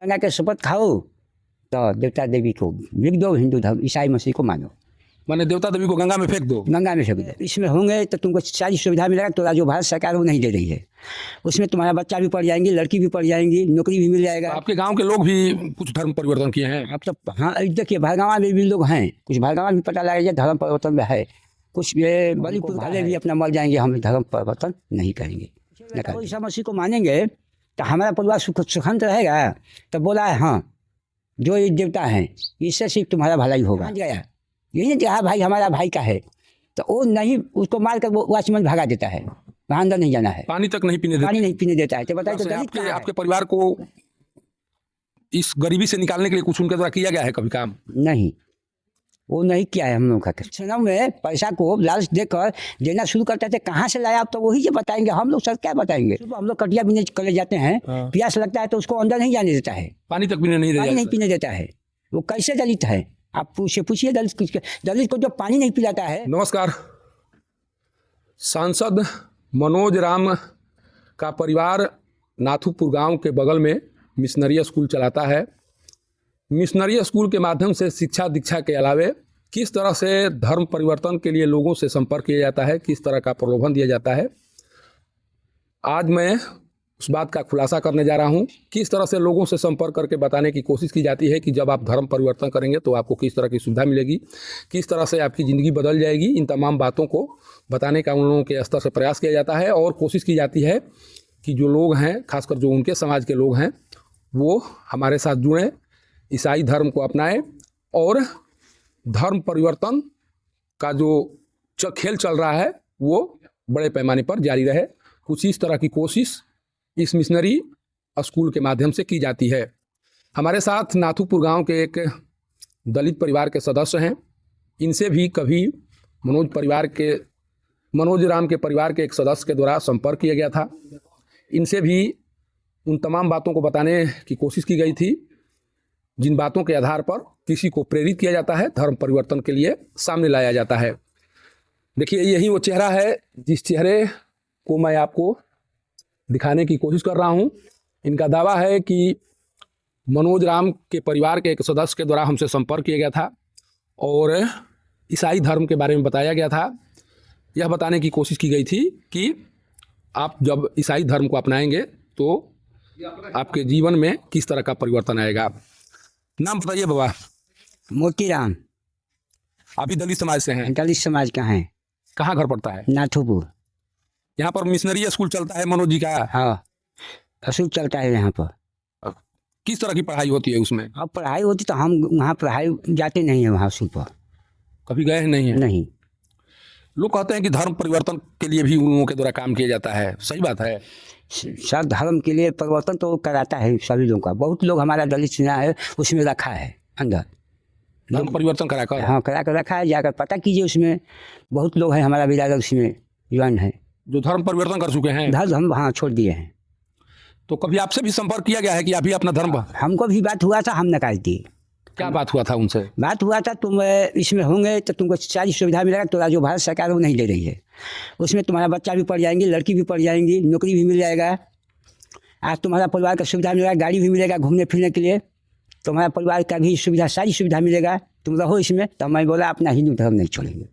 गंगा के शपथ खाओ तो देवता देवी को लिख दो, हिंदू धर्म ईसाई मसीह को मानो, माने देवता देवी को गंगा में फेंक दो। गंगा में फेंक दो। इसमें होंगे तो तुमको सारी सुविधा मिलेगा। तो जो भारत सरकार वो नहीं दे रही है, उसमें तुम्हारा बच्चा भी पढ़ जाएंगी, लड़की भी पढ़ जाएंगी, नौकरी भी मिल जाएगा। आपके गांव के लोग भी कुछ धर्म परिवर्तन किए हैं? अब तो हाँ देखिए, भरगावा में भी लोग हैं, कुछ भरगावा भी पता लगा धर्म परिवर्तन में है, कुछ ये बलिपुर वाले भी अपना मर जाएंगे, हम धर्म परिवर्तन नहीं करेंगे। ईसा मसीह को मानेंगे तो हमारा परिवार सुखंत रहेगा। तो बोला है हाँ, जो ये देवता हैं इससे सिर्फ तुम्हारा भलाई होगा। गया यही नहीं कहा भाई हमारा भाई का है, तो वो नहीं, उसको मार कर वो वॉचमैन भगा देता है, वहाँ अंदर नहीं जाना है, पानी तक नहीं पीने देता, पानी नहीं पीने देता है। तो बताइए, तो आपके परिवार को इस गरीबी से निकालने के लिए कुछ उनके द्वारा किया गया है कभी काम? नहीं, वो नहीं किया है हम लोग का। चुनाव में पैसा को लालच देकर देना शुरू करते थे, कहाँ से लाया आप तो वही जो बताएंगे, हम लोग सर क्या बताएंगे। हम लोग कटिया बीने चले जाते हैं, प्यास लगता है तो उसको अंदर नहीं जाने देता है, पानी तक पीने नहीं पीने देता है। वो कैसे दलित है, आप पूछिए दलित को जो पानी नहीं पिलाता है। नमस्कार, सांसद मनोज राम का परिवार नाथुपुर गांव के बगल में मिशनरी स्कूल चलाता है। मिशनरी स्कूल के माध्यम से शिक्षा दीक्षा के अलावे किस तरह से धर्म परिवर्तन के लिए लोगों से संपर्क किया जाता है, किस तरह का प्रलोभन दिया जाता है, आज मैं उस बात का खुलासा करने जा रहा हूं। किस तरह से लोगों से संपर्क करके बताने की कोशिश की जाती है कि जब आप धर्म परिवर्तन करेंगे तो आपको किस तरह की सुविधा मिलेगी, किस तरह से आपकी ज़िंदगी बदल जाएगी। इन तमाम बातों को बताने का उन लोगों के स्तर से प्रयास किया जाता है और कोशिश की जाती है कि जो लोग हैं, खासकर जो उनके समाज के लोग हैं, वो हमारे साथ जुड़ें, ईसाई धर्म को अपनाएं और धर्म परिवर्तन का जो खेल चल रहा है वो बड़े पैमाने पर जारी रहे। कुछ इस तरह की कोशिश इस मिशनरी स्कूल के माध्यम से की जाती है। हमारे साथ नाथुपुर गांव के एक दलित परिवार के सदस्य हैं। इनसे भी कभी मनोज राम के परिवार के एक सदस्य के द्वारा संपर्क किया गया था। इनसे भी उन तमाम बातों को बताने की कोशिश की गई थी जिन बातों के आधार पर किसी को प्रेरित किया जाता है, धर्म परिवर्तन के लिए सामने लाया जाता है। देखिए, यही वो चेहरा है जिस चेहरे को मैं आपको दिखाने की कोशिश कर रहा हूं। इनका दावा है कि मनोज राम के परिवार के एक सदस्य के द्वारा हमसे संपर्क किया गया था और ईसाई धर्म के बारे में बताया गया था। यह बताने की कोशिश की गई थी कि आप जब ईसाई धर्म को अपनाएंगे तो आपके जीवन में किस तरह का परिवर्तन आएगा। नाम बताइए बाबा। मोतीराम। आप भी दलित समाज से हैं? दलित समाज का है। कहाँ घर पड़ता है? नाथुपुर। यहाँ पर मिशनरी स्कूल चलता है मनोज जी का? हाँ, स्कूल चलता है यहाँ पर। किस तरह की पढ़ाई होती है उसमें? अब पढ़ाई होती तो हम वहाँ पढ़ाई जाते नहीं है, वहाँ स्कूल पर कभी गए नहीं है? नहीं। लोग कहते हैं कि धर्म परिवर्तन के लिए भी उन लोगों के द्वारा काम किया जाता है, सही बात है? सर, धर्म के लिए परिवर्तन तो कराता है सभी लोगों का। बहुत लोग हमारा दलित सेना है उसमें रखा है अंदर, धर्म परिवर्तन करा कर। हाँ, करा कर रखा है। जाकर पता कीजिए, उसमें बहुत लोग हैं हमारा बिरादर उसमें ज्वाइन है जो धर्म परिवर्तन कर चुके हैं। धर्म हाँ छोड़ दिए हैं। तो कभी आपसे भी संपर्क किया गया है कि आप भी अपना धर्म? हमको भी बात हुआ था, हम निकाल दिए। क्या बात हुआ था उनसे? बात हुआ था, तुम इसमें होंगे तो तुमको सारी सुविधा मिलेगा। तो जो भारत सरकार वो नहीं दे रही है, उसमें तुम्हारा बच्चा भी पढ़ जाएंगी, लड़की भी पढ़ जाएंगी, नौकरी भी मिल जाएगा। आज तुम्हारा परिवार का सुविधा मिलेगा, गाड़ी भी मिलेगा घूमने फिरने के लिए, तुम्हारा परिवार का भी सुविधा, सारी सुविधा मिलेगा, तुम रहो इसमें। तो मैं बोला अपना हिंदू धर्म नहीं छोड़ेंगे।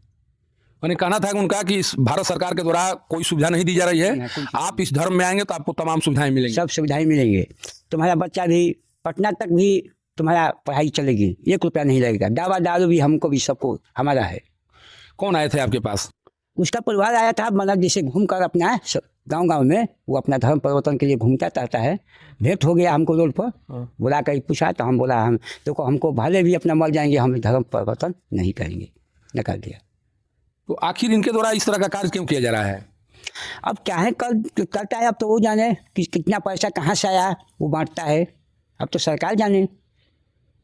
मैंने कहना था उनका कि इस भारत सरकार के द्वारा कोई सुविधा नहीं दी जा रही है, आप इस धर्म में आएंगे तो आपको तमाम सुविधाएं मिलेंगी। सब सुविधाएं मिलेंगे। तुम्हारा बच्चा भी पटना तक भी तुम्हारा पढ़ाई चलेगी, 1 रुपया नहीं लगेगा। दवा दारू भी हमको भी सबको हमारा है। कौन आए थे आपके पास? उसका परिवार आया था, मतलब जैसे घूम कर अपना गांव में वो अपना धर्म परिवर्तन के लिए घूमता रहता है। भेंट हो गया हमको रोड पर, बुला कर पूछा तो हम बोला हम देखो हमको भले भी अपना मर जाएंगे, हम धर्म परिवर्तन नहीं करेंगे, निकाल दिया। तो आखिर इनके द्वारा इस तरह का कार्य क्यों किया जा रहा है? अब क्या है, करता है, अब तो वो जाने कि कितना पैसा कहाँ से आया वो बांटता है, अब तो सरकार जाने।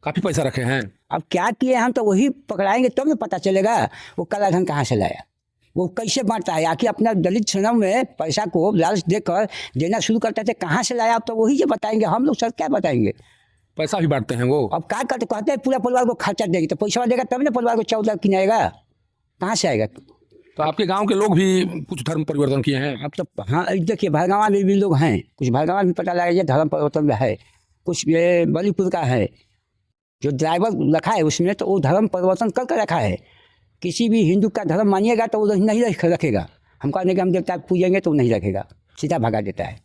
काफ़ी पैसा रखे हैं। अब क्या किए हम तो वही पकड़ाएंगे तब तो पता चलेगा वो काला धन कहाँ से लाया, वो कैसे बांटता है। आखिर अपना दलित श्रम में पैसा को लालच देकर देना शुरू करते थे, कहाँ से लाया अब तो वही जो बताएंगे, हम लोग सर क्या बताएंगे। पैसा भी बांटते हैं वो। अब क्या करते, कहते हैं पूरा परिवार को खर्चा देंगे, तो पैसा देगा तब ना परिवार को चावल किनाएगा, कहाँ से आएगा। तो आपके गांव के लोग भी कुछ धर्म परिवर्तन किए हैं? अब तो हाँ देखिए, भरगावा में भी लोग हैं, कुछ भरगावा भी पता लगा धर्म परिवर्तन में है, कुछ ये बलीपुर का है, जो ड्राइवर रखा है उसमें तो वो धर्म परिवर्तन करके रखा है। किसी भी हिंदू का धर्म मानिएगा तो वो नहीं रखेगा। हम कहने कि हम देवता पूजेंगे तो नहीं रखेगा, सीधा भगा देता है।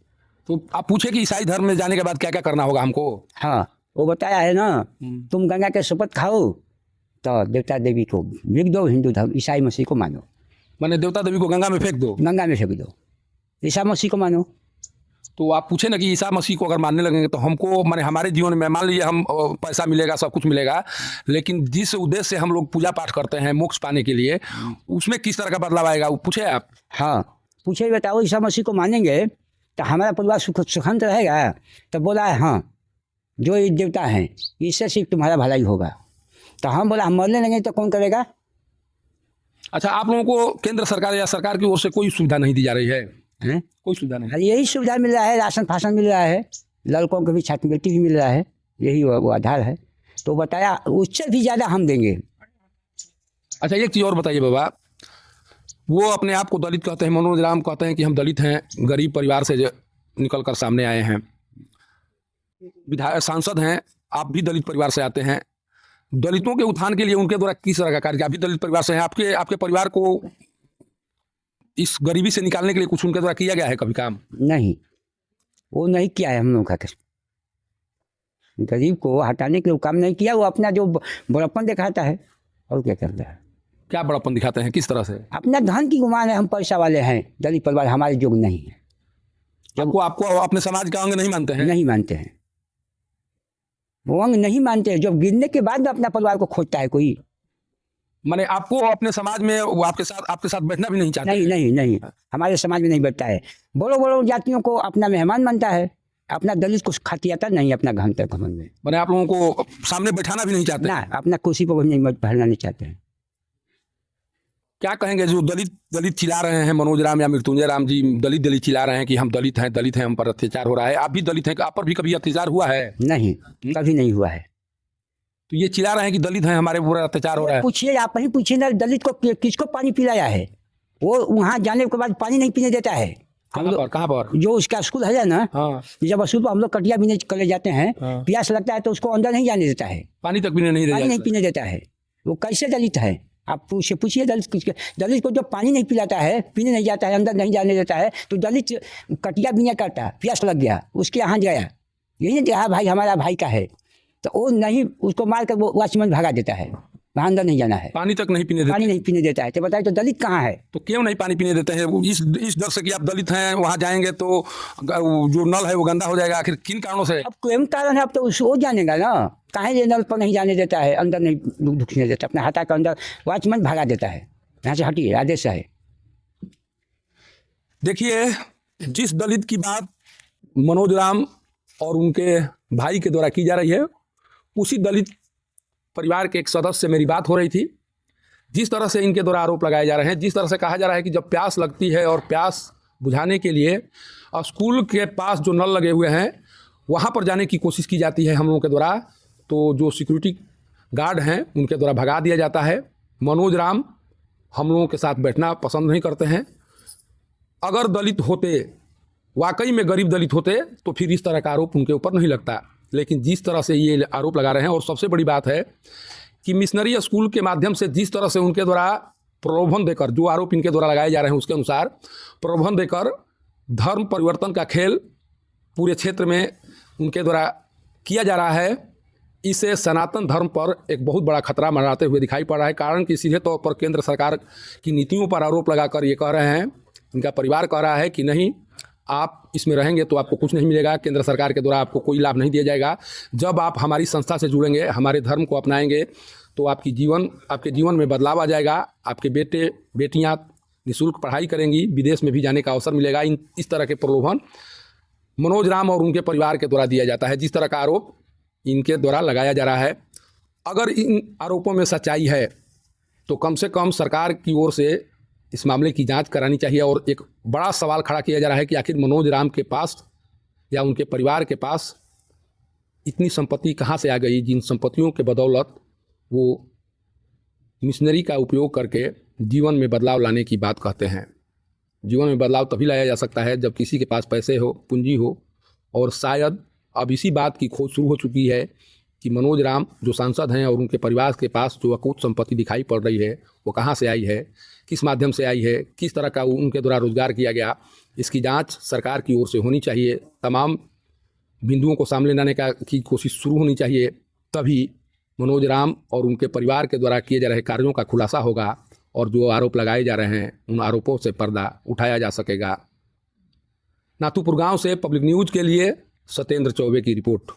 तो आप पूछे कि ईसाई धर्म में जाने के बाद क्या क्या करना होगा हमको? हाँ, वो बताया है ना, तुम गंगा के शपथ खाओ तो देवता देवी को बिक दो, हिंदू धर्म ईसाई मसीह को मानो। मैंने देवता देवी को गंगा में फेंक दो? गंगा में फेंक दो, ईसा मसीह को मानो। तो आप पूछे ना कि ईसा मसीह को अगर मानने लगेंगे तो हमको माने हमारे जीवन में मान लीजिए हम पैसा मिलेगा, सब कुछ मिलेगा, लेकिन जिस उद्देश्य से हम लोग पूजा पाठ करते हैं मोक्ष पाने के लिए, उसमें किस तरह का बदलाव आएगा वो पूछे आप? हाँ पूछे, बताओ ईसा मसीह को मानेंगे तो हमारा परिवार सुखंत रहेगा? तो बोला है हाँ, जो ये देवता हैं इससे सिर्फ तुम्हारा भलाई होगा। तो हम बोला हम मरने लगेंगे तो कौन करेगा? अच्छा, आप लोगों को केंद्र सरकार या सरकार की ओर से कोई सुविधा नहीं दी जा रही है? हैं? कोई सुविधा नहीं? यही सुविधा मिल रहा है, राशन फाशन मिल रहा है, लड़कों को भी छात्रवृत्ति भी मिल रहा है, यही वो आधार है। तो बताया उससे भी ज़्यादा हम देंगे। अच्छा, एक चीज़ और बताइए बाबा, वो अपने आप को दलित कहते हैं, मनोज राम कहते हैं कि हम दलित हैं, गरीब परिवार से निकल कर सामने आए हैं, विधायक सांसद हैं, आप भी दलित परिवार से आते हैं। दलितों के उत्थान के लिए उनके द्वारा किस तरह का कार्य? आप भी दलित परिवार से हैं, आपके परिवार को इस गरीबी से निकालने के लिए कुछ उनके द्वारा किया गया है कभी काम? नहीं, वो नहीं किया है हम लोग का। गरीब को हटाने के लिए काम नहीं किया, वो अपना जो बड़प्पन दिखाता है और क्या करता है। क्या बड़प्पन दिखाते हैं, किस तरह से? अपना धन की गुमान है, हम पैसा वाले हैं, दलित परिवार हमारे जोग नहीं है। आपको अपने समाज का अंग नहीं मानते हैं? नहीं मानते हैं, वो अंग नहीं मानते हैं। जब गिरने के बाद अपना परिवार को खोजता है कोई। माने आपको अपने समाज में वो आपके साथ बैठना भी नहीं चाहते? नहीं नहीं नहीं, हमारे समाज में नहीं बैठता है। बड़ों बड़ों जातियों को अपना मेहमान मानता है, अपना दलित को खतियाता नहीं अपना घन तक घमंड में। माने आप लोगों को सामने बैठाना भी नहीं चाहते? ना, अपना कुर्सी पर नहीं बैठना नहीं चाहते हैं। क्या कहेंगे जो दलित चिल्ला रहे हैं, मनोज राम या मृत्युंजय राम जी दलित चिल्ला रहे हैं कि हम दलित हैं, हम पर अत्याचार हो रहा है? आप भी दलित हैं, आप पर भी कभी अत्याचार हुआ है? नहीं, कभी नहीं हुआ है। तो ये चिल्ला रहे हैं कि दलित हैं, हमारे पूरा अत्याचार हो रहा है। पूछिए, आप ही पूछिए ना, दलित को किसको पानी पिलाया है? वो वहाँ जाने के बाद पानी नहीं पीने देता है। कहाँ पर? जो उसका स्कूल है ना, हाँ, जब स्कूल पर हम लोग कटिया भी नहीं करे जाते हैं, हाँ, प्यास लगता है तो उसको अंदर नहीं जाने देता है, पानी तक पीने नहीं पीने देता है। वो कैसे दलित है? आप पूछिए दलित को जो पानी नहीं पिलाता है, पीने नहीं जाता है, अंदर नहीं जाने देता है, तो दलित कटिया भी नहीं करता। प्यास लग गया, उसके यहाँ गया, यही नहीं कहा भाई हमारा भाई का है, तो वो नहीं, उसको मार कर वो वॉचमैन भगा देता है, वहाँ अंदर नहीं जाना है। पानी तक नहीं पीने देते? पानी नहीं पीने देता है। तो बताइए तो दलित कहाँ है? तो क्यों नहीं पानी पीने देते हैं? इस डर से कि आप दलित हैं, वहाँ जाएंगे तो जो नल है वो गंदा हो जाएगा। आखिर किन कारणों से? अब कोई कारण है, अब तो उसको जानेगा ना, काहे ये नल पर नहीं जाने देता है, अंदर नहीं घुसने देता, अपना हटा कर अंदर वॉचमैन भगा देता है, यहाँ से हटिए, आदेश है। देखिए, जिस दलित की बात मनोज राम और उनके भाई के द्वारा की जा रही है, उसी दलित परिवार के एक सदस्य से मेरी बात हो रही थी। जिस तरह से इनके द्वारा आरोप लगाए जा रहे हैं, जिस तरह से कहा जा रहा है कि जब प्यास लगती है और प्यास बुझाने के लिए स्कूल के पास जो नल लगे हुए हैं वहाँ पर जाने की कोशिश की जाती है हम लोगों के द्वारा, तो जो सिक्योरिटी गार्ड हैं उनके द्वारा भगा दिया जाता है। मनोज राम हम लोगों के साथ बैठना पसंद नहीं करते हैं। अगर दलित होते, वाकई में गरीब दलित होते, तो फिर इस तरह का आरोप उनके ऊपर नहीं लगता। लेकिन जिस तरह से ये आरोप लगा रहे हैं, और सबसे बड़ी बात है कि मिशनरी स्कूल के माध्यम से जिस तरह से उनके द्वारा प्रलोभन देकर, जो आरोप इनके द्वारा लगाए जा रहे हैं उसके अनुसार प्रलोभन देकर धर्म परिवर्तन का खेल पूरे क्षेत्र में उनके द्वारा किया जा रहा है, इसे सनातन धर्म पर एक बहुत बड़ा खतरा मंडराते हुए दिखाई पड़ रहा है। कारण कि सीधे तौर पर केंद्र सरकार की नीतियों पर आरोप लगाकर ये कह रहे हैं, इनका परिवार कह रहा है कि नहीं, आप इसमें रहेंगे तो आपको कुछ नहीं मिलेगा, केंद्र सरकार के द्वारा आपको कोई लाभ नहीं दिया जाएगा। जब आप हमारी संस्था से जुड़ेंगे, हमारे धर्म को अपनाएंगे, तो आपके जीवन में बदलाव आ जाएगा। आपके बेटे बेटियां निःशुल्क पढ़ाई करेंगी, विदेश में भी जाने का अवसर मिलेगा। इस तरह के प्रलोभन मनोज राम और उनके परिवार के द्वारा दिया जाता है। जिस तरह का आरोप इनके द्वारा लगाया जा रहा है, अगर इन आरोपों में सच्चाई है तो कम से कम सरकार की ओर से इस मामले की जांच करानी चाहिए। और एक बड़ा सवाल खड़ा किया जा रहा है कि आखिर मनोज राम के पास या उनके परिवार के पास इतनी संपत्ति कहाँ से आ गई, जिन संपत्तियों के बदौलत वो मिशनरी का उपयोग करके जीवन में बदलाव लाने की बात कहते हैं। जीवन में बदलाव तभी लाया जा सकता है जब किसी के पास पैसे हो, पूंजी हो, और शायद अब इसी बात की खोज शुरू हो चुकी है कि मनोज राम जो सांसद हैं और उनके परिवार के पास जो अकूत संपत्ति दिखाई पड़ रही है वो कहाँ से आई है, किस माध्यम से आई है, किस तरह का उनके द्वारा रोजगार किया गया, इसकी जांच सरकार की ओर से होनी चाहिए। तमाम बिंदुओं को सामने लाने की कोशिश शुरू होनी चाहिए, तभी मनोज राम और उनके परिवार के द्वारा किए जा रहे कार्यों का खुलासा होगा और जो आरोप लगाए जा रहे हैं उन आरोपों से पर्दा उठाया जा सकेगा। नाथूपुर गांव से पब्लिक न्यूज़ के लिए सत्येंद्र चौबे की रिपोर्ट।